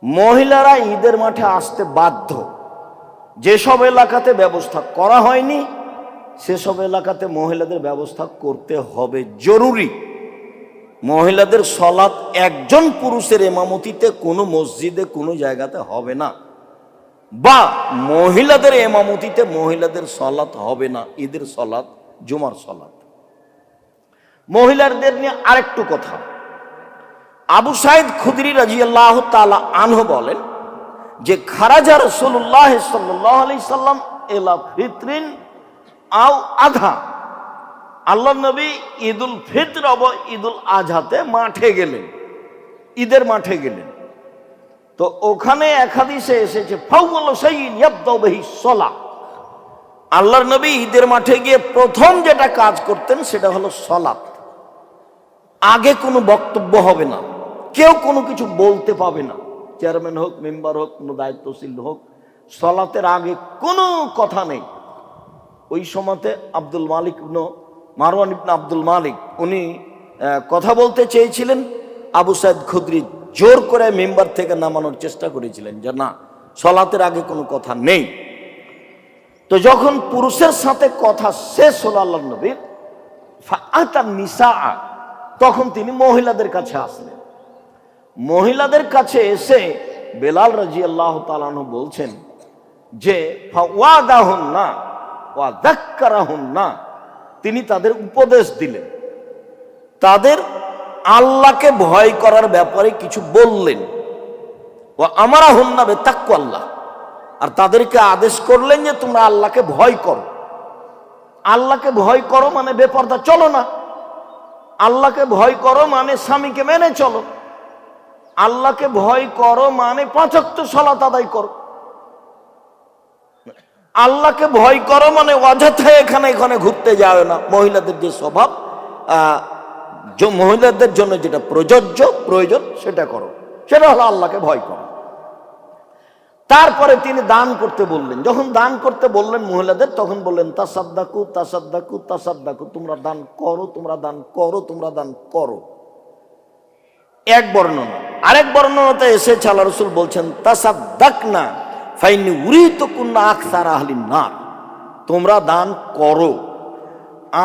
মহিলারা ঈদের মাঠে আসতে বাধ্য। যেসব এলাকাতে ব্যবস্থা করা হয়নি সেসব এলাকাতে মহিলাদের ব্যবস্থা করতে হবে, জরুরি। মহিলাদের সলাত একজন পুরুষের ইমামতিতে কোনো মসজিদে কোনো জায়গাতে হবে না, বা মহিলাদের ইমামতিতে মহিলাদের সলাত হবে না। ঈদের সলাত, জুমার সলাত। মহিলাদের নিয়ে আরেকটু কথা। আবু সাইদ খুদরি রাদিয়াল্লাহু তাআলা আনহু বলেন যে খারাজা রাসূলুল্লাহ সাল্লাল্লাহু আলাইহি সাল্লাম ইলা ফিতরিন আও আধা, আল্লাহর নবী ঈদুল ফিতর বা ঈদুল আজহাতে মাঠে গেলেন, ঈদের মাঠে গেলেন। তো ওখানে এক হাদিসে এসেছে ফাউয়ালু শাইইন ইয়াবদাউ বিহি সালাহ, আল্লাহর নবী ঈদের মাঠে গিয়ে প্রথম যেটা কাজ করতেন সেটা হলো সালাত। আগে কোনো বক্তব্য হবে না, কেউ কোনো কিছু বলতে পাবে না, চেয়ারম্যান হোক, মেম্বার হোক, কোনো দায়িত্বশীল হোক, সালাতের আগে কোনো কথা নেই। ওই সময়তে আব্দুল মালিক ইবনে মারওয়ান ইবনে আব্দুল মালিক উনি কথা বলতে চেয়েছিলেন, আবু সাইদ খুদরি জোর করে মেম্বার থেকে নামানোর চেষ্টা করেছিলেন যে না, সালাতের আগে কোনো কথা নেই। তো যখন পুরুষের সাথে কথা শেষ হলো আল্লাহর নবীর, ফাআতা নিসা, তখন তিনি মহিলাদের কাছে আসলেন। মহিলাদের কাছে এসে বেলাল রাদিয়াল্লাহু তাআলা আনহু বলছেন যে ফাওয়াদাহুন্না ওয়া যাক্কারাহুন্না, তিনি তাদের উপদেশ দিলেন, তাদের আল্লাহকে ভয় করার ব্যাপারে কিছু বললেন। ওয়া আমারাহুন্না বিতাকওয়াল্লাহ, আর তাদেরকে আদেশ করলেন যে তোমরা আল্লাহকে ভয় করো। আল্লাহকে ভয় করো মানে বেপরদা চলো না, আল্লাহকে ভয় করো মানে স্বামীকে মেনে চলো, আল্লাহকে ভয় করো মানে ৫ ওয়াক্ত সালাত আদায় করো, আল্লাহকে ভয় করো মানে অযথা এখানে এখানে ঘুরতে যাও না। মহিলাদের যে স্বভাব, মহিলাদের জন্য যেটা প্রযোজ্য প্রয়োজন সেটা করো, সেটা হলো আল্লাহকে ভয় করো। তারপরে তিনি দান করতে বললেন। যখন দান করতে বললেন মহিলাদের, তখন বললেন তাসাদ্দাকু তাসাদ্দাকু তাসাদ্দাকু, তোমরা দান করো, তোমরা দান করো, তোমরা দান করো। এক বর্ণনা। আরেক বর্ণনাতে এসেছে আল্লাহ রাসূল বলছেন তাসাদ্দাকনা ফাইন্নী উরিতুকুন্না আকসারা আহলিন নার, তোমরা দান করো,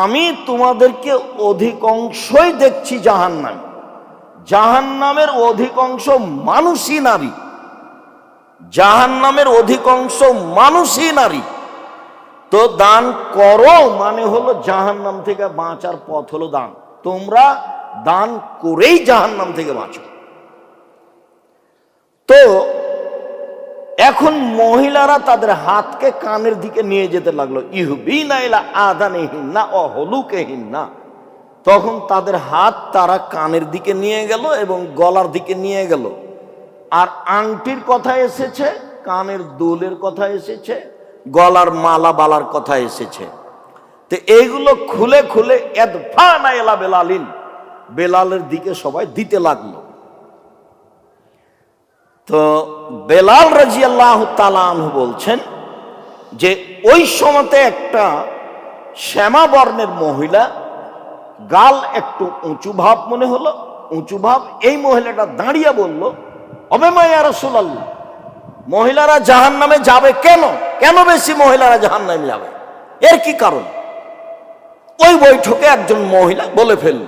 আমি তোমাদেরকে অধিকাংশই দেখছি জাহান্নামে। জাহান্নামের অধিকাংশ মানুষই নারী, জাহান্নামের অধিকাংশ মানুষই নারী। তো দান করো মানে হলো জাহান্নাম থেকে বাঁচার পথ হলো দান। তোমরা দান করেই জাহান্নাম থেকে বাঁচো। তো এখন মহিলারা তাদের হাতকে কানের দিকে নিয়ে যেতে লাগলো, ইহবিনা ইলা আযানিহিন্না ওয়া হুলুকিহিন্না, তখন তাদের হাত তারা কানের দিকে নিয়ে গেল এবং গলার দিকে নিয়ে গেল। আর আংটির কথা এসেছে, কানের দুলের কথা এসেছে, গলার মালা বালার কথা এসেছে। তো এইগুলো খুলে খুলে এদফানা ইলা বেলালিন, বেলালের দিকে সবাই দিতে লাগলো। তো বেলাল রাদিয়াল্লাহু তাআলা আনহু বলছেন যে ওই সময়তে একটা শ্যামা বর্ণের মহিলা, গাল একটু উঁচু ভাব মনে হলো, উঁচু ভাব, এই মহিলাটা দাঁড়িয়ে বলল অবেমা ইয়া রাসূলুল্লাহ, মহিলারা জাহান্নামে যাবে কেন? কেন বেশি মহিলারা জাহান্নামে যাবে, এর কি কারণ? ওই বৈঠকে একজন মহিলা বলে ফেলল।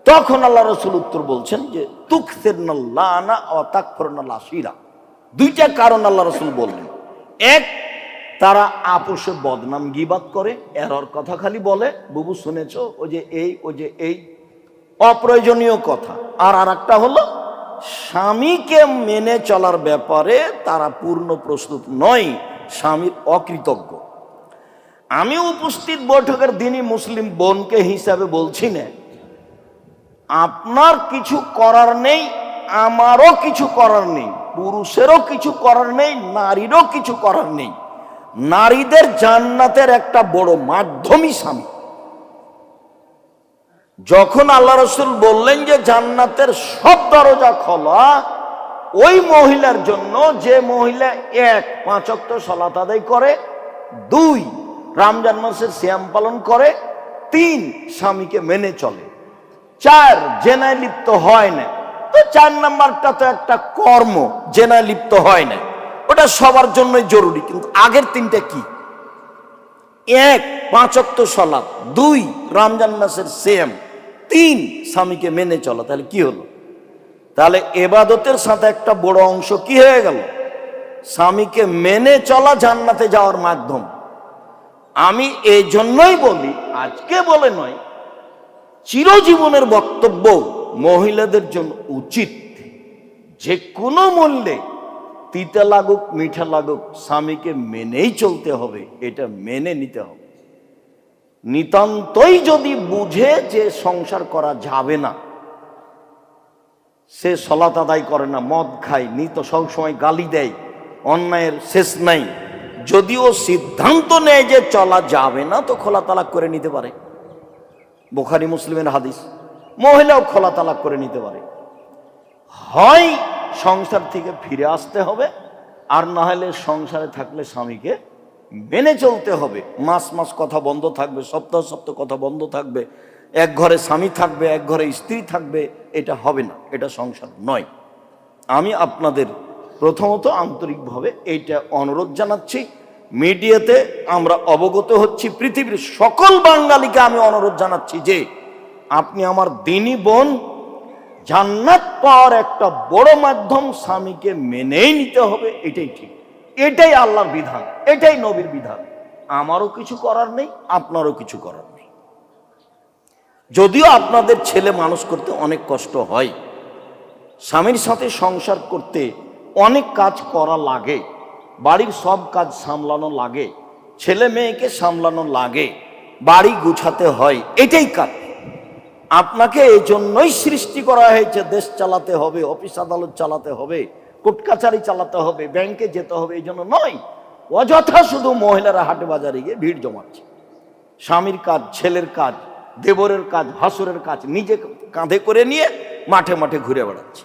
তখন আল্লাহ রাসূল উত্তর বলছেন যে তুকসিরনাল লানা ওয়া তাকফুরনাল আশিরা, দুইটা কারণ আল্লাহ রাসূল বললেন। এক, তারা আপোষে বদনাম গীবাত করে, এরর কথা খালি বলে, বুবু শুনেছো, ও যে এই, ও যে এই, অপ্রয়োজনীয় কথা। আর আরেকটা হলো স্বামীকে মেনে চলার ব্যাপারে তারা পূর্ণ প্রস্তুত নয়, স্বামীর অকৃতজ্ঞ। আমি উপস্থিত বৈঠকের দিনই মুসলিম বোনকে হিসাবে বলছি না, আপনার কিছু করার নেই, আমারও কিছু করার নেই, পুরুষেরও কিছু করার নেই, নারীরও কিছু করার নেই। নারীদের জান্নাতের একটা বড় মাধ্যমই স্বামী। যখন আল্লাহ রাসূল বললেন যে জান্নাতের সব দরজা খোলা ওই মহিলার জন্য যে মহিলা ১ ৫ ওয়াক্ত সালাত আদায় করে, ২ রমজান মাসের সিয়াম পালন করে, ৩ স্বামীকে মেনে চলে, ৪ জেনায় লিপ্ত হয় না, তো 4 নাম্বারটা তো একটা কর্ম, জেনায় লিপ্ত হয় না, ওটা সবার জন্যই জরুরি। কিন্তু আগের 3টা কি? 1 5 ওয়াক্ত সালাত, 2 রমজান মাসের সিয়াম, 3 স্বামীকে মেনে চলা। তাহলে কি হলো? তাহলে ইবাদতের সাথে একটা বড় অংশ কি হয়ে গেল? স্বামীকে মেনে চলা জান্নাতে যাওয়ার মাধ্যম। আমি এই জন্যই বলি, আজকে বলে নয়, চিরজীবনের বক্তব্য, মহিলাদের জন্য উচিত যে কোনো মূল্যে, তিতা লাগুক মিঠা লাগুক, স্বামীকে মেনেই চলতে হবে, এটা মেনে নিতে হবে। নিতান্তই যদি বুঝে যে সংসার করা যাবে না, সে সালাত আদায় করে না, মদ খায়, নিত সবসময় গালি দেয়, অন্যায়ের শেষ নাই, যদিও সিদ্ধান্ত নেয় যে চলা যাবে না, তো খোলা তালাক করে নিতে পারে। বুখারী মুসলিমের হাদিস, মহিলাও খোলা তালাক করে নিতে পারে। হয় সংসার থেকে ফিরে আসতে হবে, আর না হলে সংসারে থাকলে স্বামীকে মেনে চলতে হবে। মাস মাস কথা বন্ধ থাকবে, সপ্তাহ সপ্তাহ কথা বন্ধ থাকবে, এক ঘরে স্বামী থাকবে, এক ঘরে স্ত্রী থাকবে, এটা হবে না, এটা সংসার নয়। আমি আপনাদের প্রথমত আন্তরিকভাবে এইটা অনুরোধ জানাচ্ছি। মিডিয়াতে আমরা অবগত হচ্ছি, পৃথিবীর সকল বাঙালিকে আমি অনুরোধ জানাচ্ছি যে আপনি আমার দিনী বোন, জান্নাত পাওয়ার একটা বড় মাধ্যম স্বামীকে মেনেই নিতে হবে, এটাই ঠিক, এটাই আল্লাহর বিধান, এটাই নবীর বিধান। আমারও কিছু করার নেই, আপনারও কিছু করার নেই। যদিও আপনাদের ছেলে মানুষ করতে অনেক কষ্ট হয়, স্বামীর সাথে সংসার করতে অনেক কাজ করা লাগে, বাড়ির সব কাজ সামলানো লাগে, ছেলে মেয়েকে সামলানো লাগে, বাড়ি গুছাতে হয়, এটাই কাজ। আপনাকে এই জন্যই সৃষ্টি করা হয়েছে, দেশ চালাতে হবে, অফিস আদালত চালাতে হবে, কোর্ট কাছারি চালাতে হবে, ব্যাংকে যেতে হবে, এই জন্য নয়। অযথা শুধু মহিলারা হাটে বাজারে গিয়ে ভিড় জমাচ্ছে। স্বামীর কাজ, ছেলের কাজ, দেবরের কাজ, ভাসুরের কাজ নিজে কাঁধে করে নিয়ে মাঠে মাঠে ঘুরে বেড়াচ্ছে।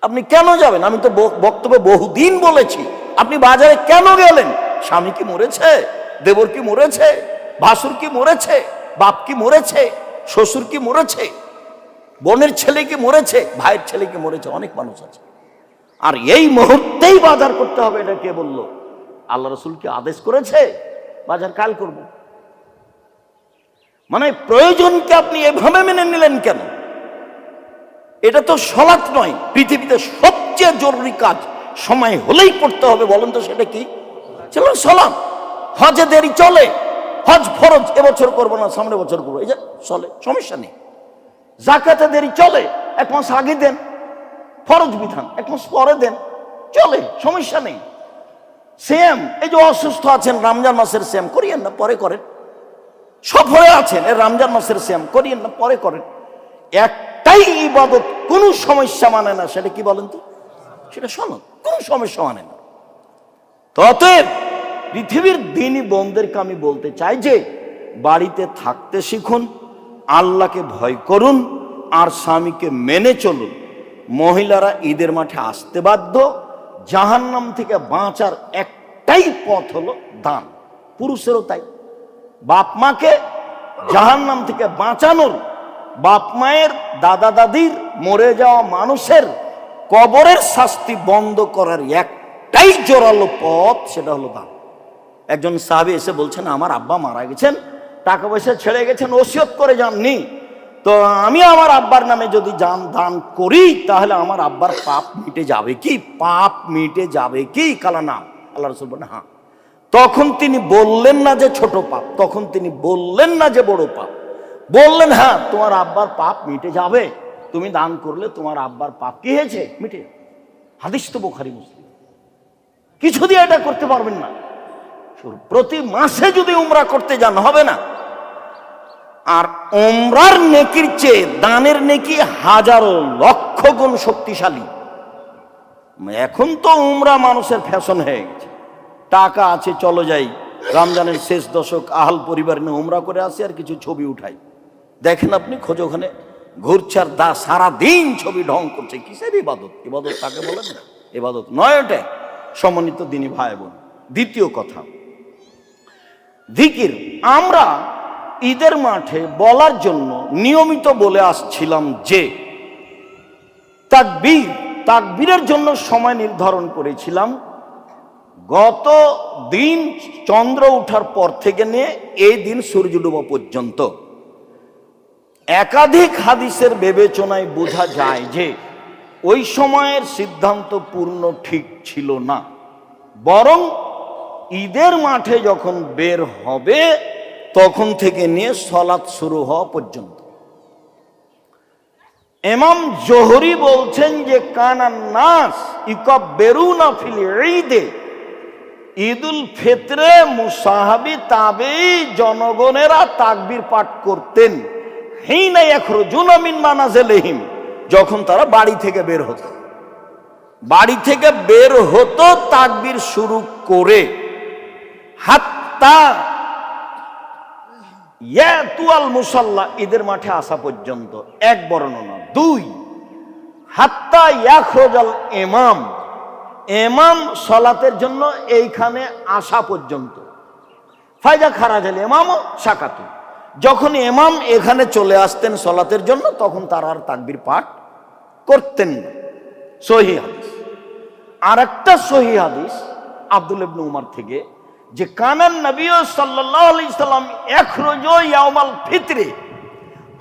আপনি কেন যাবেন? আমি তো বক্তব্যে বহুদিন বলেছি, আপনি বাজারে কেন গেলেন? স্বামী কি মরেছে? দেবর কি মরেছে? ভাসুর কি মরেছে? বাপ কি মরেছে? শ্বশুর কি মরেছে? বোনের ছেলে কি মরেছে? ভাইয়ের ছেলে কি মরেছে? অনেক মানুষ আছে। আর এই মুহূর্তেই বাজার করতে হবে, এটা কে বলল? আল্লাহ রাসূল কি আদেশ করেছে বাজার কাল করব? মানে প্রয়োজনকে আপনি এভাবে মেনে নিলেন কেন? এটা তো সালাত নয়, পৃথিবীতে সবচেয়ে জরুরি কাজ সময় হলেই পড়তে হবে। বলেন তো সেটা কি? চলো সালাত। হজে দেরি চলে, হজ ফরজ, এবছর করবো না, সামনে বছর করবো, এই যে চলে, সমস্যা নেই। যাকাতে দেরি চলে, 1 মাস আগে দেন, ফরজ বিধান, 1 মাস পরে দেন, চলে, সমস্যা নেই। সিয়াম, এই যে অসুস্থ আছেন, রমজান মাসের সিয়াম করিয়েন না, পরে করেন। সফরে আছেন, এই রমজান মাসের সিয়াম করিয়েন না, পরে করেন। একটাই ইবাদত কোনো সমস্যা মানে না, সেটা কি বলেন তো? সেটা সনদ, কোনো সমস্যা মানে না। অতএব পৃথিবীর দিনী বোনদেরকে আমি বলতে চাই যে বাড়িতে থাকতে শিখুন, আল্লাহকে ভয় করুন, আর স্বামীকে মেনে চলুন। মহিলারা ঈদের মাঠে আসতে বাধ্য। জাহান্নাম থেকে বাঁচার একটাই পথ হলো দান, পুরুষেরও তাই। বাপ মাকে জাহান্নাম থেকে বাঁচানোর, বাপ মায়ের, দাদা দাদির, মরে যাওয়া মানুষের কবরের শাস্তি বন্ধ করার একটাই জোরালো পথ, সেটা হলো দান। একজন সাহাবী এসে বলছেন, আমার আব্বা মারা গেছেন, টাকা পয়সা ছেড়ে গেছেন, ওসিয়ত করে যাননি, তো আমি আমার আব্বার নামে যদি দান করি তাহলে আমার আব্বার পাপ মিটে যাবে কি? পাপ মিটে যাবে কি? কালা নাম। আল্লাহ রাসূল বলেন হ্যাঁ। তখন তিনি বললেন না যে ছোট পাপ, তখন তিনি বললেন না যে বড় পাপ, বললেন হ্যাঁ তোমার আব্বার পাপ মিটে যাবে, তুমি দান করলে তোমার আব্বার পাপ কি হয়েছে? মিটে। হাদিস তো বুখারী মুসলিম। কিছু দিয়ে এটা করতে পারবেন না। প্রতি মাসে যদি উমরা করতে যান হবে না। আর উমরার নেকির চেয়ে দানের নেকি হাজারো লক্ষ গুণ শক্তিশালী। এখন তো উমরা মানুষের ফ্যাশন হয়ে গেছে, টাকা আছে চলো যাই, রমজানের শেষ দশক আহাল পরিবার নিয়ে উমরা করে আসি আর কিছু ছবি উঠাই। দেখেন আপনি খোঁজ, ওখানে ঘুরছে আর সারাদিন ছবি ঢং করছে। কিসের ইবাদত? ইবাদত তাকে বলেন না, ইবাদত নয় ওটা। সম্মানিত দিনী ভাই বোন, দ্বিতীয় কথা, জিকির। আমরা ঈদের মাঠে বলার জন্য নিয়মিত বলে আসছিলাম যে তাকবীরের জন্য সময় নির্ধারণ করেছিলাম গত দিন চন্দ্র ওঠার পর থেকে নিয়ে এই দিন সূর্য ডোবা পর্যন্ত। একাধিক হাদিসের বিবেচনায় বোঝা যায় যে ওই সময়ের সিদ্ধান্ত পূর্ণ ঠিক ছিল না, বরং ঈদের মাঠে যখন বের হবে তখন থেকে নিয়ে সালাত শুরু হওয়া পর্যন্ত। ইমাম জোহরি বলছেন যে কানান নাস ইকাব্বিরুনা ফিল ঈদে, ঈদুল ফিতরে মুসাহাবি তাবেঈ জনগণেরা তাকবীর পাঠ করতেন হিনা ইয়াখরুজুনা মিন মানাজিলিহিম, যখন তারা বাড়ি থেকে বের হতো। বাড়ি থেকে বের হতো তাকবীর শুরু করে হাত্তা ইয়াতুয়াল মুসাল্লা, ঈদের মাঠে আসা পর্যন্ত এক বর্ণনা। দুই, হাত্তা ইয়াখরুজাল ইমাম, ইমাম সালাতের জন্য এইখানে আসা পর্যন্ত। ফায়দা খারাজাল ইমাম সাকাতু, যখন ইমাম এখানে চলে আসতেন সালাতের জন্য তখন তারা আর তাকবীর পাঠ করতেন না। সহিহ হাদিস। আর একটা সহিহ হাদিস আব্দুল্লাহ ইবনে উমর থেকে যে কানান নবী সাল্লাল্লাহু আলাইহি সাল্লাম ইখরুজু ইয়াউমাল ফিতরে,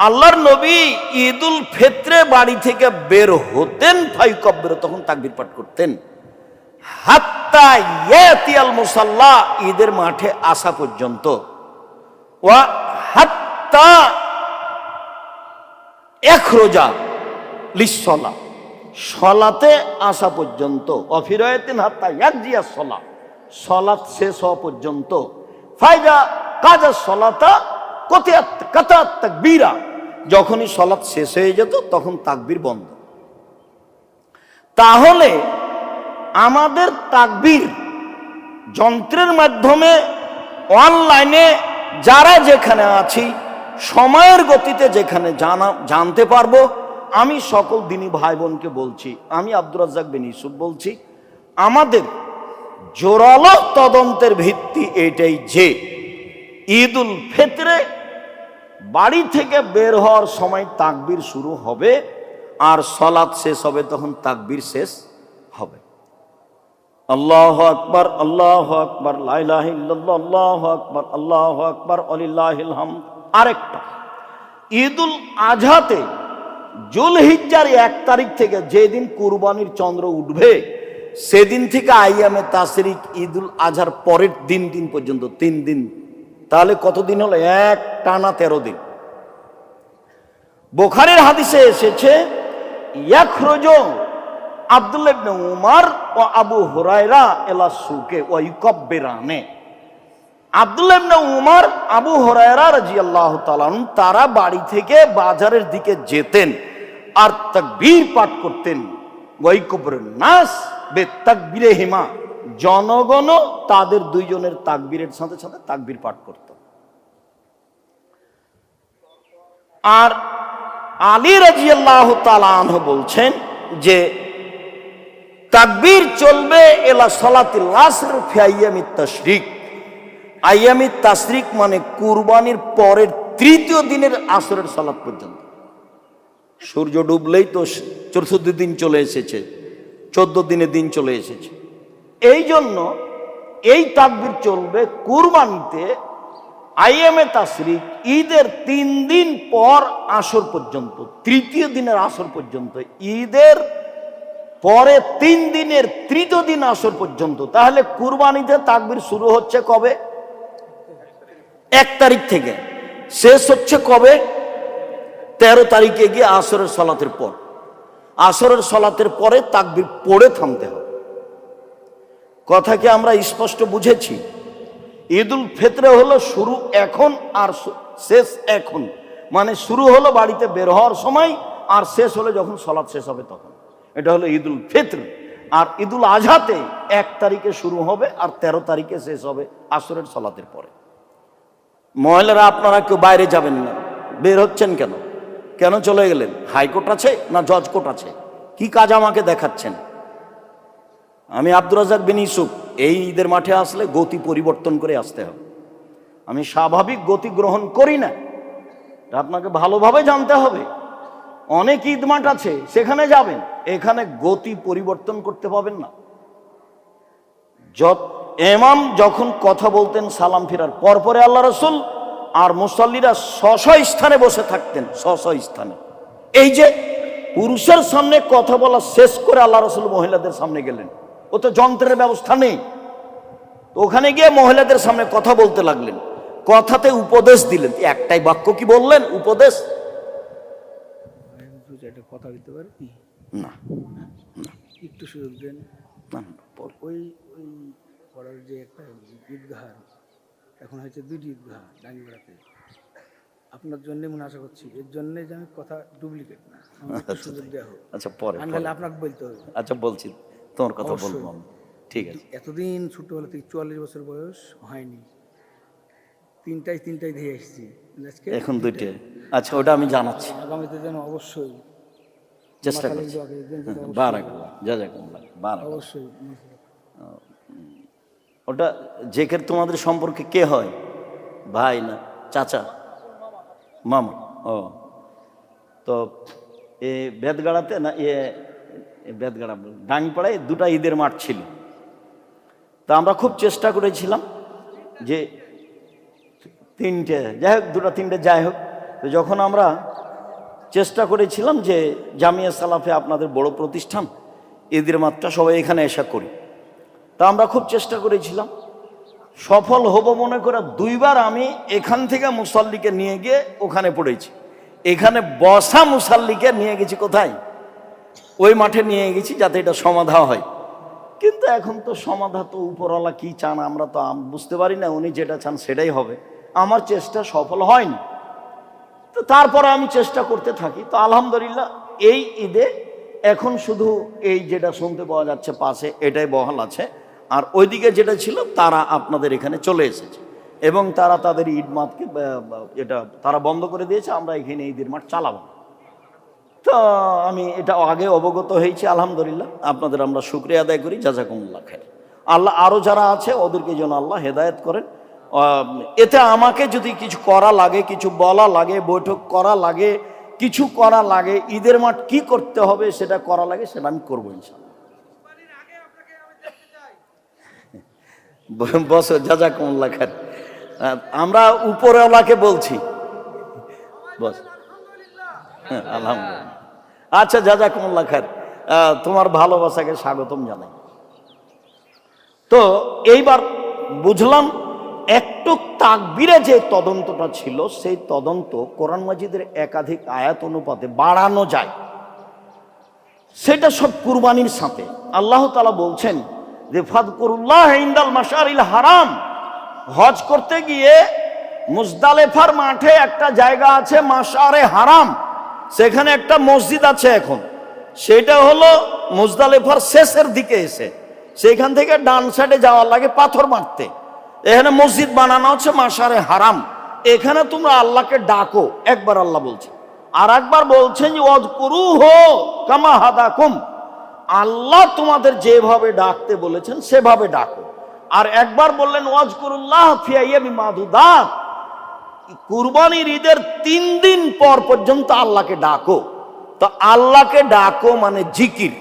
আল্লাহর নবী ঈদুল ফিতরে বাড়ি থেকে বের হতেন ফায়ুকাব্বির, তখন তাকবীর পাঠ করতেন হাত্তা ইয়াতিয়াল মুসাল্লা, ঈদের মাঠে আসা পর্যন্ত। ওয়া হাত্তা ইখরুজা লিসসালাহ, সালাতে আসা পর্যন্ত। অফিরায়াতিন হাত্তা ইয়াকজিয়াস সালাহ, সালাত শেষ হওয়া পর্যন্ত। ফায়দা কাজা সালাতা কাতাত তাকবীরা, যখনই সালাত শেষ হয়ে যেত তখন তাকবীর বন্ধ। তাহলে আমাদের তাকবীর যন্ত্রের মাধ্যমে অনলাইনে যারা যেখানে আছি সময়ের গতিতে যেখানে জানতে পারবো, আমি সকল দিনী ভাই বোনকে বলছি, আমি আব্দুর রাজ্জাক বিন ইউসুফ বলছি, আমাদের জোরালো তদন্তের ভিত্তি এটাই যে ঈদুল ফিতরে বাড়ি থেকে বের হওয়ার সময় তাকবীর শুরু হবে আর সালাত শেষ হবে তখন তাকবীর শেষ হবে। আল্লাহু আকবার, আল্লাহু আকবার, লা ইলাহা ইল্লাল্লাহ, আল্লাহু আকবার, আল্লাহু আকবার, ওয়ালিল্লাহিল হামদ। আরেকটা, ঈদুল আজহাতে যুলহিজ্জার 1 তারিখ থেকে যেদিন কুরবানির চন্দ্র উঠবে সেদিন থেকে আইয়ামে তাশরিক ঈদুল আজহার পরের দিন পর্যন্ত 3 দিন। তাহলে কতদিন হলো? এক টানা 13 দিন। বুখারীর হাদিসে এসেছে ইয়াখরুজু আব্দুল্লাহ ইবনে উমর ও আবু হুরায়রা ইলা সুকে ওয়া ইউকাব্বিরানে। আব্দুল্লাহ ইবনে উমর, আবু হুরায়রা রাদিয়াল্লাহু তাআলা তারা বাড়ি থেকে বাজারের দিকে যেতেন আর তাকবীর পাঠ করতেন। ওয়া ইউকাব্বিরুন নাস বিতাকবীরিহিমা, জনগণও তাদের দুইজনের তাকবীরের সাথে সাথে তাকবীর পাঠ করত। আর আলী রাদিয়াল্লাহু তাআলা আনহু বলছেন যে তাকবীর চলবে এলা সালাতিল আসর ফি আইয়ামিত তাশরিক। আইয়ামিত তাশরিক মানে কুরবানির পরের 3য় দিনের আসরের সালাত পর্যন্ত। সূর্য ডুবলেই তো 14 দিন চলে এসেছে, 14 দিনের দিন চলে এসেছে। এই জন্য এই তাকবীর চলবে কুরবানিতে আইয়ামে তাশরিক ঈদের 3 দিন পর আসর পর্যন্ত, 3য় দিনের আসর পর্যন্ত, ঈদের পরে 3 দিনের 3য় দিন আসর পর্যন্ত। তাহলে কুরবানিতে তাকবীর শুরু হচ্ছে কবে? 1 তারিখ থেকে, শেষ হচ্ছে কবে? 13 তারিখে গিয়ে আসরের সালাতের পর। আসরের সালাতের পরে তাকবীর পড়ে থামতে হবে। কথা কি আমরা স্পষ্ট বুঝেছি? ঈদুল ফিতরে হলো শুরু এখন আর শেষ এখন, মানে শুরু হলো বাড়িতে বের হওয়ার সময় আর শেষ হলো যখন সালাত শেষ হবে তখন। এটা হলো ঈদুল ফিতর। আর ঈদুল আজহাতে 1 তারিখে শুরু হবে আর 13 তারিখে শেষ হবে আসরের সালাতের পরে। মহিলারা আপনারা কেউ বাইরে যাবেন না, বের হচ্ছেন কেন? কেন চলে গেলেন? হাইকোর্ট আছে না জজ কোর্ট আছে? কি কাজ আমাকে দেখাচ্ছেন? আমি আব্দুর রাজ্জাক বিন ইউসুফ, এই ঈদের মাঠে আসলে গতি পরিবর্তন করে আসতে হবে। আমি স্বাভাবিক গতি গ্রহণ করি না, আপনাকে ভালোভাবে জানতে হবে। অনেক ঈদ মাঠ আছে, সেখানে যাবেন। এখানে গতি পরিবর্তন করতে পাবেন না। ইমাম যখন কথা বলতেন সালাম ফেরার পরপরে আল্লাহ রসুল আর মুসল্লিরা স্ব স্থানে বসে থাকতেন, স্ব স্থানে। এই যে পুরুষের সামনে কথা বলা শেষ করে আল্লাহ রসুল মহিলাদের সামনে গেলেন, ও তো যন্ত্রের ব্যবস্থা নেই, তো ওখানে গিয়ে মহিলাদের সামনে কথা বলতে লাগলেন। কথাতে উপদেশ দিলেন, একটাই বাক্য কি বললেন? উপদেশ। কথা বলতে পারে কি না, একটু সুযোগ দেন। ওই ওই পড়ার যে একটা ঈদগাহ, এখন হয়েছে দুইটি ঈদগাহ ডাঙ্গিপাড়াতে, আপনার জন্য মনে আশা করছি, এর জন্য যে আমি কথা ডুপ্লিকেট না, সুযোগ দেওয়া হোক। আচ্ছা, পরে আপনাকে বলতে হবে। আচ্ছা, বলছি, তোমার কথা বলবো। ঠিক আছে। এতদিন ছোটবেলা থেকে 44 বছর বয়স হয়নি, তিনটাই দিয়ে এসেছি, এখন দুইটাই। আচ্ছা, ওটা আমি জানাচ্ছি, আগামীতে যেন অবশ্যই চেষ্টা করছি। অবশ্যই। ওটা জেকের তোমাদের সম্পর্কে কে হয়? ভাই না চাচা? মামা। ও, তো এ বেদগাড়াতে না, বেদগাড়া ডাঙ্গিপাড়ায় দুটা ঈদের মাঠ ছিল। তা আমরা খুব চেষ্টা করেছিলাম যে তিনটে, যাই হোক, দুটা তিনটে যাই হোক, তো যখন আমরা চেষ্টা করেছিলাম যে জামিয়া সালাফে আপনাদের বড় প্রতিষ্ঠান, ঈদের মাঠটা সবাই এখানে এসে করি, তা আমরা খুব চেষ্টা করেছিলাম, সফল হব মনে করে দুইবার আমি এখান থেকে মুসাল্লিকে নিয়ে গিয়ে ওখানে পড়েছি। এখানে বসা মুসাল্লিকে নিয়ে গেছি কোথায়? ওই মাঠে নিয়ে গেছি, যাতে এটা সমাধা হয়। কিন্তু এখন তো সমাধা তো উপরওয়ালা কি চান আমরা তো বুঝতে পারি না, উনি যেটা চান সেটাই হবে। আমার চেষ্টা সফল হয়নি, তো তারপরে আমি চেষ্টা করতে থাকি। তো আলহামদুলিল্লাহ এই ঈদে এখন শুধু এই যেটা শুনতে পাওয়া যাচ্ছে পাশে, এটাই বহাল আছে। আর ওইদিকে যেটা ছিল তারা আপনাদের এখানে চলে এসেছে, এবং তারা তাদের ঈদ মাঠকে এটা তারা বন্ধ করে দিয়েছে। আমরা এখানে ঈদের মাঠ চালাবো। তো আমি এটা আগে অবগত হয়েছি, আলহামদুলিল্লাহ। আপনাদের আমরা শুকরিয়া আদায় করি, জাযাকুমুল্লাহ খাইর। আল্লাহ আরও যারা আছে ওদেরকে যেন আল্লাহ হেদায়েত করেন। এতে আমাকে যদি কিছু করা লাগে, কিছু বলা লাগে, বৈঠক করা লাগে, কিছু করা লাগে, ঈদের মাঠ কি করতে হবে সেটা করা লাগে, সেটা আমি করবো ইনশাআল্লাহ। বস, জাযাকুমুল্লাহ খাইর। আমরা উপরওয়ালাকে বলছি, বস। আলহামদুলিল্লাহ। আচ্ছা, জাযাকুমুল্লাহ খাইর, তোমার ভালোবাসাকে স্বাগতম জানাই। তো এইবার বুঝলাম একটু তাকবীরে যে তদন্তটা ছিল, সেই তদন্ত কোরআন মাজিদের একাধিক আয়াত অনুপাতে বাড়ানো যায়। সেটা সব কুরবানির সাথে। আল্লাহ তাআলা বলছেন যে ফাযকুরুল্লাহ ইনদাল মাশআরিল হারাম। হজ করতে গিয়ে মুজদালেফার মাঠে একটা জায়গা আছে মাশআরে হারাম, সেখানে একটা মসজিদ আছে। এখন সেটা হলো মুজদালেফার শেষের দিকে এসে, সেখান থেকে ডান সাইডে যাওয়ার লাগে পাথর মারতে, এখানে মসজিদ বানানো হচ্ছে মাশআরে হারাম। এখানে তোমরা আল্লাহকে ডাকো, একবার আল্লাহ বলছে। আর একবার বলছেন যে ওয়াজকুরুহু কামা হাদাকুম, আল্লাহ তোমাদের যেভাবে ডাকতে বলেছেন সেভাবে ডাকো। আর একবার বললেন ওয়াজকুরুল্লাহ ফি আইয়ামি মাদুদাত, কুরবানির ঈদের 3 দিন পর পর্যন্ত আল্লাহকে ডাকো। তো আল্লাহকে ডাকো মানে জিকির।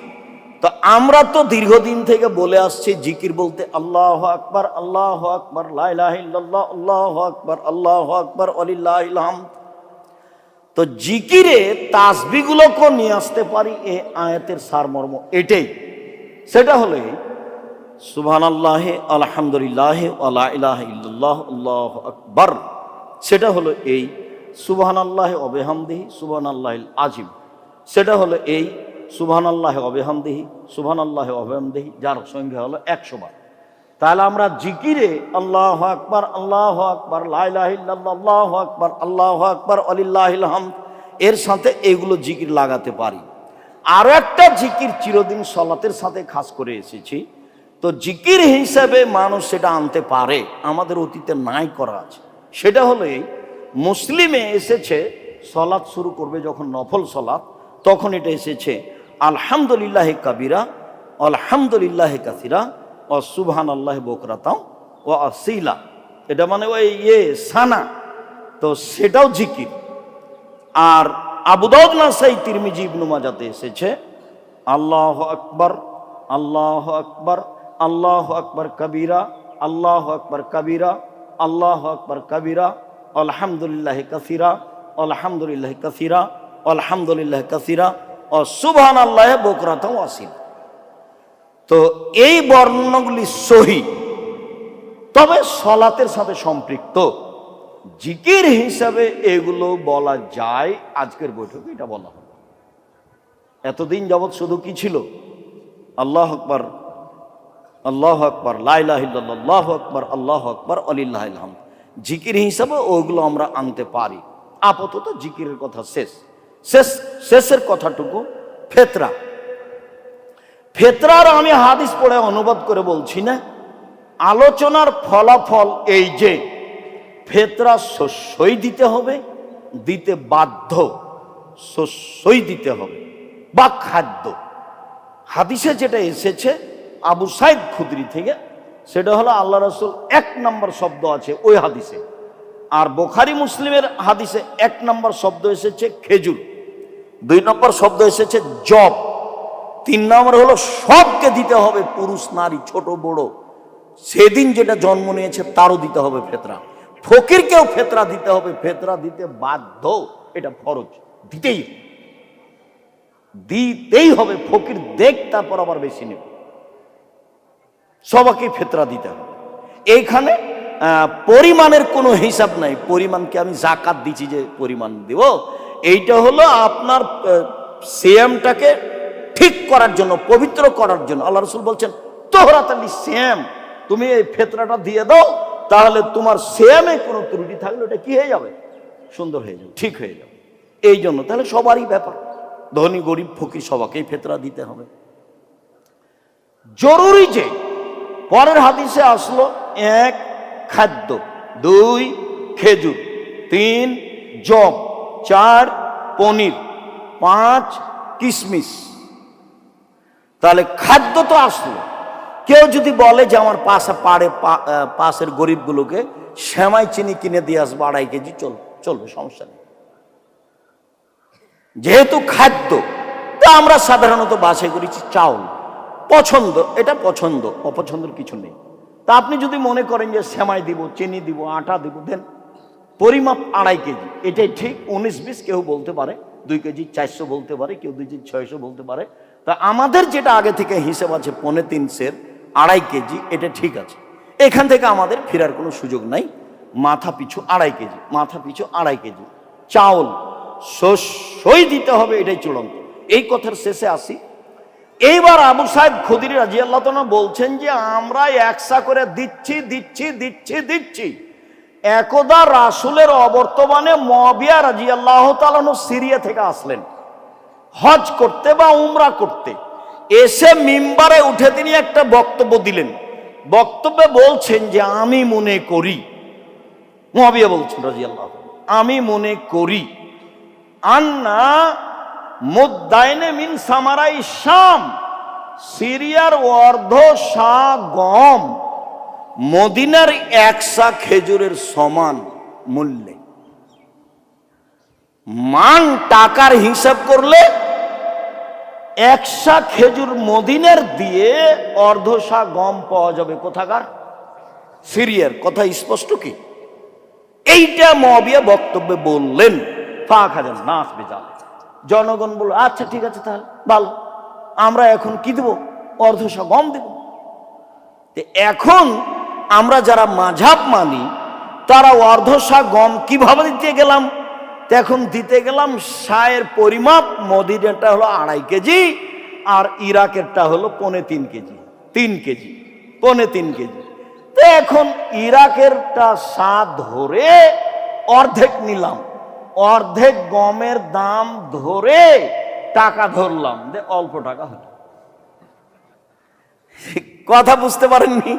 তো আমরা তো দীর্ঘদিন থেকে বলে আসছি জিকির বলতে আল্লাহু আকবার, আল্লাহু আকবার, লা ইলাহা ইল্লাল্লাহ, আল্লাহু আকবার, আল্লাহু আকবার, ওয়ালিল্লাহিল হামদ। তো জিকিরে তাসবিহগুলোকে নিয়ে আসতে পারি, এই আয়াতের সারমর্ম এটাই। সেটা হলো সুবহানাল্লাহি আলহামদুলিল্লাহি ওয়া লা ইলাহা ইল্লাল্লাহ, আল্লাহু আকবার। সেটা হলো এই সুবহানাল্লাহি ওয়া বিহামদিহি সুবহানাল্লাহিল আযীম। সেটা হলো এই সুবহানাল্লাহি ওয়া বিহামদিহি সুবহানাল্লাহি ওয়া বিহামদিহি, যার সংখ্যা হলো 100 বার। তাহলে আমরা জিকিরে আল্লাহু আকবার, আল্লাহু আকবার, লা ইলাহা ইল্লাল্লাহ, আল্লাহু আকবার, আল্লাহু আকবার, ওয়ালিল্লাহিল হামদ, এর সাথে এগুলো জিকির লাগাতে পারি। আরো একটা জিকির চিরদিন সালাতের সাথে খাস করে এসেছি, তো জিকির হিসাবে মানুষ সেটা আনতে পারে, আমাদের অতীতে নাই করা আছে। সেটা হলো এই মুসলিমে এসেছে, সালাত শুরু করবে যখন নফল সালাত, তখন এটা এসেছে আলহামদুলিল্লাহি কাবিরা, আলহামদুলিল্লাহি কাসিরা, ও সুবহানাল্লাহি বুকরাতাও ও আসিলা। এটা মানে ওই সানা, তো সেটাও জিকির। আর আবু দাউদ, নাসাই, তিরমিজি, ইবনে মাজাতে এসেছে আল্লাহু আকবার, আল্লাহু আকবার, আল্লাহু আকবার কবীরা, আল্লাহু আকবার কবীরা, আল্লাহু আকবার কবীরা, আলহামদুলিল্লাহি কাসীরা, আলহামদুলিল্লাহি কাসীরা, আলহামদুলিল্লাহি কাসীরা ও সুবহানাল্লাহি বুকরাতাও ওয়াসিলা। তো এই বর্ণনাগুলি সহিহ, তবে সলাতের সাথে সম্পৃক্ত। জিকির হিসাবে এগুলো বলা যায়, আজকের বৈঠকে এটা বলা হবে। এতদিন যাবৎ শুধু কি ছিল? আল্লাহু আকবার, আল্লাহু আকবার, লা ইলাহা ইল্লাল্লাহ, আল্লাহু আকবার, আল্লাহু আকবার, ওয়ালিল্লাহিল হামদ। জিকির হিসাবে ওগুলো আমরা আনতে পারি। আপাতত জিকিরের কথা শেষের কথাটুকু ফিতরা। ফিতরার আমি হাদিস পড়ে অনুবাদ করে বলছি না, আলোচনার ফলাফল এই যে ফিতরা শস্যই দিতে হবে, দিতে বাধ্য, শস্যই দিতে হবে বা খাদ্য। হাদিসে যেটা এসেছে আবু সাইদ খুদরি থেকে, সেটা হলো আল্লাহ রাসূল 1 নম্বর শব্দ আছে ওই হাদিসে। আর বুখারী মুসলিমের হাদিসে 1 নম্বর শব্দ এসেছে খেজুর, 2 নম্বর শব্দ এসেছে জব, 3 নম্বর হলো সবকে দিতে হবে, পুরুষ নারী ছোট বড়, সেদিন যেটা জন্ম নিয়েছে তারও দিতে হবে ফিতরা। ফকিরকেও ফিতরা দিতে হবে, ফিতরা দিতে বাধ্য, এটা ফরজ, দিতেই হবে। ফকির দেখ তারপর আবার বেশি নেবে, সবাইকে ফিতরা দিতে হবে। এইখানে পরিমাণের কোনো হিসাব নাই, পরিমাণকে আমি যাকাত দিচ্ছি যে পরিমাণ দিব, এইটা হলো আপনার সিয়ামটাকে ঠিক করার জন্য, পবিত্র করার জন্য। আল্লাহ রাসূল বলছেন তোহরাতাল সিয়াম, তুমি এই ফিতরাটা দিয়ে দাও, তাহলে তোমার সিয়ামে কোনো ত্রুটি থাকলে ওটা কি হয়ে যাবে? সুন্দর হয়ে যাবে, ঠিক হয়ে যাবে। এই জন্য তাহলে সবারই ব্যাপার, ধনী গরিব ফকির সবাইকেই ফিতরা দিতে হবে। জরুরি যে পরের হাদিসে আসলো 1 খাদ্য, 2 খেজুর, 3 জব, 4 পনির, 5 কিশমিশ। তাহলে খাদ্য তো আসলো। কেউ যদি বলে যে আমার পাশের গরিবগুলোকে সেমাই চিনি কিনে দিয়ে আসবো 2.5 কেজি, চলবে, সমস্যা নেই। যেহেতু খাদ্য, তা আমরা সাধারণত বাছাই করেছি চাউল, পছন্দ, এটা পছন্দ, অপছন্দের কিছু নেই। তা আপনি যদি মনে করেন যে সেমাই দিব, চিনি দিব, আটা দিব, দেন। পরিমাপ 2.5 কেজি, এটাই ঠিক। 19-20 কেউ বলতে পারে, 2 কেজি 400 বলতে পারে, কেউ 2 কেজি 600 বলতে পারে। তা আমাদের যেটা আগে থেকে হিসেব আছে 3.25 সের 2.5 কেজি, এটা ঠিক আছে। এখান থেকে আমাদের ফেরার কোনো সুযোগ নাই। মাথা পিছু 2.5 কেজি, মাথা পিছু 2.5 কেজি চাউল শস্যই দিতে হবে, এটাই চূড়ান্ত। এই কথার শেষে আসি। এইবার আবু সাইদ খুদরি রাদিয়াল্লাহু তাআলা বলছেন যে আমরা একসা করে দিচ্ছি। একদা রাসূলের অবর্তমানে মুআবিয়া রাদিয়াল্লাহু তাআলা সিরিয়া থেকে আসলেন হজ করতে বা উমরা করতে। এসে মিম্বারে উঠে তিনি একটা বক্তব্য দিলেন। বক্তব্যে বলছেন যে আমি মনে করি, মুআবিয়া বলছেন রাদিয়াল্লাহু তাআলা, আমি মনে করি আন্না মুদ্দাইনে মিন সামারাই শাম, সিরিয়ার অর্ধ সা গম মদিনার 1 সা খেজুরের সমান মূল্যে। মান টাকার হিসাব করলে 1 সা খেজুর মদিনার দিয়ে অর্ধ সা গম পাওয়া যাবে কোথাকার? সিরিয়ার। কথা স্পষ্ট কি? এইটা মুআবিয়া বক্তব্যে বললেন। ফাখাজান নাস বিজালে, জনগণ বলল আচ্ছা ঠিক আছে, তাহলে ভালো, আমরা এখন কি দেব? অর্ধ সা গম দেব। এখন আমরা যারা মাযহাব মানি তারা অর্ধ সা গম কিভাবে দিতে গেলাম? এখন দিতে গেলাম সায়ের পরিমাপ, মদিনাটা হলো 2.5 কেজি আর ইরাকেরটা হলো 3.25 কেজি, 3 কেজি, 3.25 কেজি। তো এখন ইরাকেরটা সা ধরে অর্ধেক নিলাম, অর্ধেক গমের দাম ধরে টাকা ধরলাম, অল্প টাকা হলো। কথা বুঝতে পারেননি?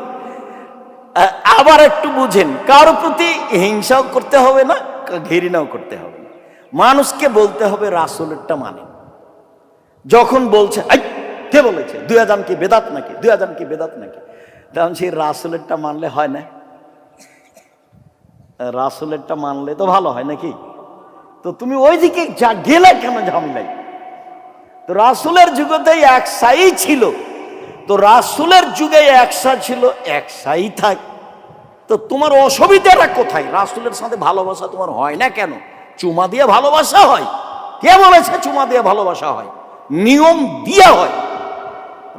আবার একটু বুঝেন, কারোর প্রতি হিংসাও করতে হবে না, ঘৃণাও করতে হবে না। মানুষকে বলতে হবে রাসূলেরটা মানে। যখন বলছে কে বলেছে 2 আযান কি বেদাত নাকি, 2 আযান কি বেদাত নাকি, তখন সেই রাসূলেরটা মানলে হয় না? রাসূলেরটা মানলে তো ভালো হয় নাকি? তো তুমি ওইদিকে যা গেলে কেন ঝামেলাই? তো রাসূলের যুগতেই একসাই ছিল, তো রাসূলের যুগে একসা ছিল, একসাই থাক। তো তোমার অসুবিধাটা কোথায়? রাসূলের সাথে ভালোবাসা তোমার হয় না কেন? চুমা দিয়ে ভালোবাসা হয়? কে বলেছে চুমা দিয়ে ভালোবাসা হয়? নিয়ম দিয়ে হয়।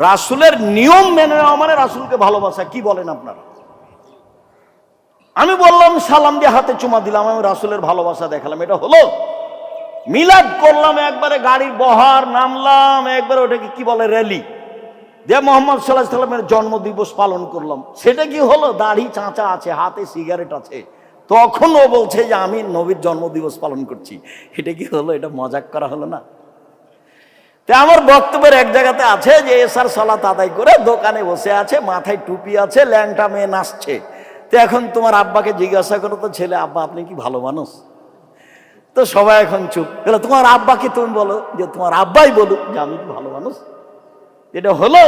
রাসূলের নিয়ম মেনে নেওয়া মানে রাসূলকে ভালোবাসা। কি বলেন আপনারা? আমি বললাম সালাম দিয়ে হাতে চুমা দিলাম, আমি রাসূলের ভালোবাসা দেখালাম, এটা হলো? মিলাদ করলাম, একবারে গাড়ির বহার নামলাম, একবারে ওটাকে কি বলে র্যালি যে মুহাম্মদ সাল্লাল্লাহু আলাইহি সাল্লামের জন্মদিবস পালন করলাম, সেটা কি হলো? দাড়ি চাঁচা আছে, হাতে সিগারেট আছে, তখন ও বলছে যে আমি নবীর জন্মদিবস পালন করছি। এটা কি হলো? এটা মজাক করা হলো না? তো আমার বক্তব্যের এক জায়গাতে আছে যে এসার সালাত আদায় করে দোকানে বসে আছে, মাথায় টুপি আছে, ল্যাংটা মেয়ে নাচছে। তো এখন তোমার আব্বাকে জিজ্ঞাসা করো তো, ছেলে আব্বা আপনি কি ভালো মানুষ? তো সবাই এখন চুপ। তোমার আব্বাকে তুমি বলো, যে তোমার আব্বাই বলুক যে আমি কি ভালো মানুষ? এটা হলো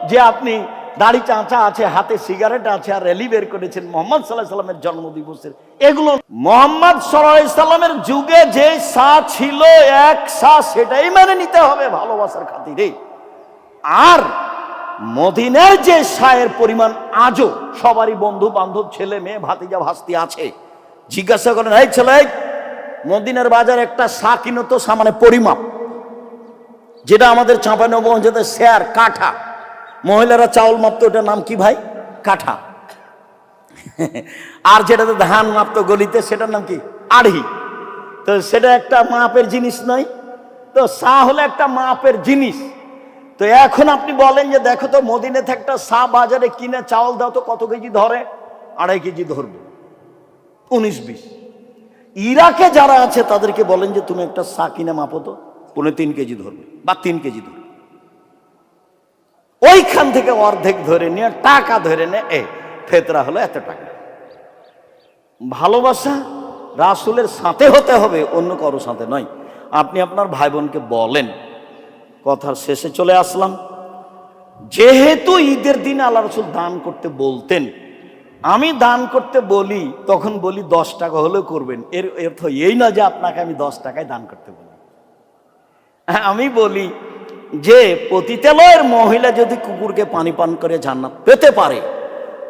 যে আপনি দাড়ি চাঁচা আছে, হাতে সিগারেট আছে, আর র্যালি বের করেছেন মুহাম্মদ সাল্লাল্লাহু আলাইহি সাল্লামের জন্মদিবসের? এগুলো মুহাম্মদ সাল্লাল্লাহু আলাইহি সাল্লামের যুগে যে সা ছিল এক সা, সেটাই মেনে নিতে হবে ভালোবাসার খাতিরে। আর মদিনার যে সায়ের পরিমাণ আজও সবারই বন্ধু বান্ধব, ছেলে মেয়ে, ভাতিজা ভাস্তি আছে, জিজ্ঞাসা করেন এই ছেলে, মদিনার বাজার একটা সা কিনো তো, সা মানে পরিমাপ, যেটা আমাদের চাঁপাইনবাবগঞ্জে শেয়ার কাঠা, মহিলারা চাউল মাপতো, ওটার নাম কি ভাই? কাঠা। আর যেটাতে ধান মাপতো গলিতে, সেটার নাম কি? আড়ি। তো সেটা একটা মাপের জিনিস নয়? তো সা হলো একটা মাপের জিনিস। তো এখন আপনি বলেন যে দেখো তো মদিনাতে একটা সা বাজারে কিনে চাউল দাও তো কত কেজি ধরে? 2.5 কেজি ধরবে, 19-20। ইরাকে যারা আছে তাদেরকে বলেন যে তুমি একটা সা কিনে মাপো তো, 3.5 কেজি ধরবে বা 3 কেজি ধরবে। ওইখান থেকে অর্ধেক ধরে নিয়ে টাকা ধরে নে, ফেতরা হলো এত টাকা। ভালোবাসা রাসূলের সাথে হতে হবে, অন্য কারোর সাথে নয়। আপনি আপনার ভাই বোনকে বলেন। কথার শেষে চলে আসলাম। যেহেতু ঈদের দিনে আল্লাহ রাসূল দান করতে বলতেন, আমি দান করতে বলি, তখন বলি 10 টাকা হলেও করবেন। এর অর্থ এই না যে আপনাকে আমি 10 টাকায় দান করতে বলি। আমি বলি যে পতিতালয়ের মহিলা যদি কুকুরকে পানি পান করে জান্নাত পেতে পারে,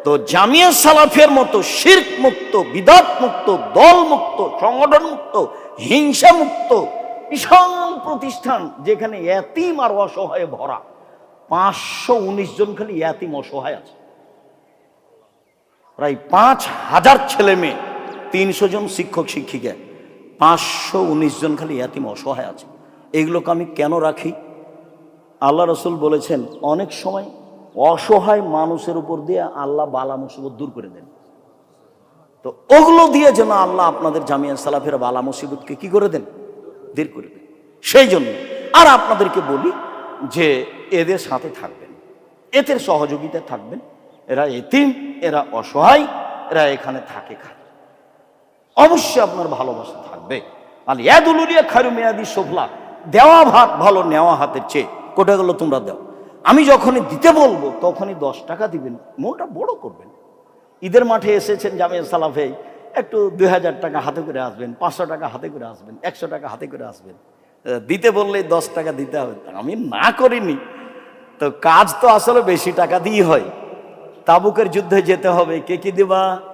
তো জামিয়া সালাফিয়ার মতো শিরক মুক্ত, বিদআত মুক্ত, দল মুক্ত, সংগঠন মুক্ত, হিংসা মুক্ত বিশাল প্রতিষ্ঠান, যেখানে এতিম আর অসহায় ভরা, 519 জন খালি এতিম অসহায় আছে। প্রায় 5000 ছেলে মেয়ে, 300 জন শিক্ষক শিক্ষিকা, 519 জন খালি এতিম অসহায় আছে। এগুলোকে আমি কেন রাখি? আল্লাহ রাসূল বলেছেন অনেক সময় অসহায় মানুষের উপর দিয়ে আল্লাহ বালা মুসিবত দূর করে দেন। তো ওগুলো দিয়ে যেন আল্লাহ আপনাদের জামিয়া সালাফের বালা মুসিবতকে কি করে দেন? দূর করে দেন। সেই জন্য আর আপনাদেরকে বলি যে এদের সাথে থাকবেন, এদের সহযোগিতা থাকবেন। এরা এতিম, এরা অসহায়, এরা এখানে থাকে খায়, অবশ্যই আপনার ভালোবাসা থাকবে। আল ইয়াদুলুলিয়া খায়রু মিনাদি সুফলা, দেওয়া ভাত ভালো নেওয়া হাতের চেয়ে। কোটা গেলো তোমরা দাও। আমি যখনই দিতে বলবো তখনই 10 টাকা দিবেন, মনটা বড় করবেন। ঈদের মাঠে এসেছেন জামিয়া সালাফে, একটু 2000 টাকা হাতে করে আসবেন, 500 টাকা হাতে করে আসবেন, 100 টাকা হাতে করে আসবেন। দিতে বললেই 10 টাকা দিতে হবে, আমি না করিনি। তো কাজ তো আসলে বেশি টাকা দিয়ে হয়। তাবুকের যুদ্ধে যেতে হবে, কে কি দিবা?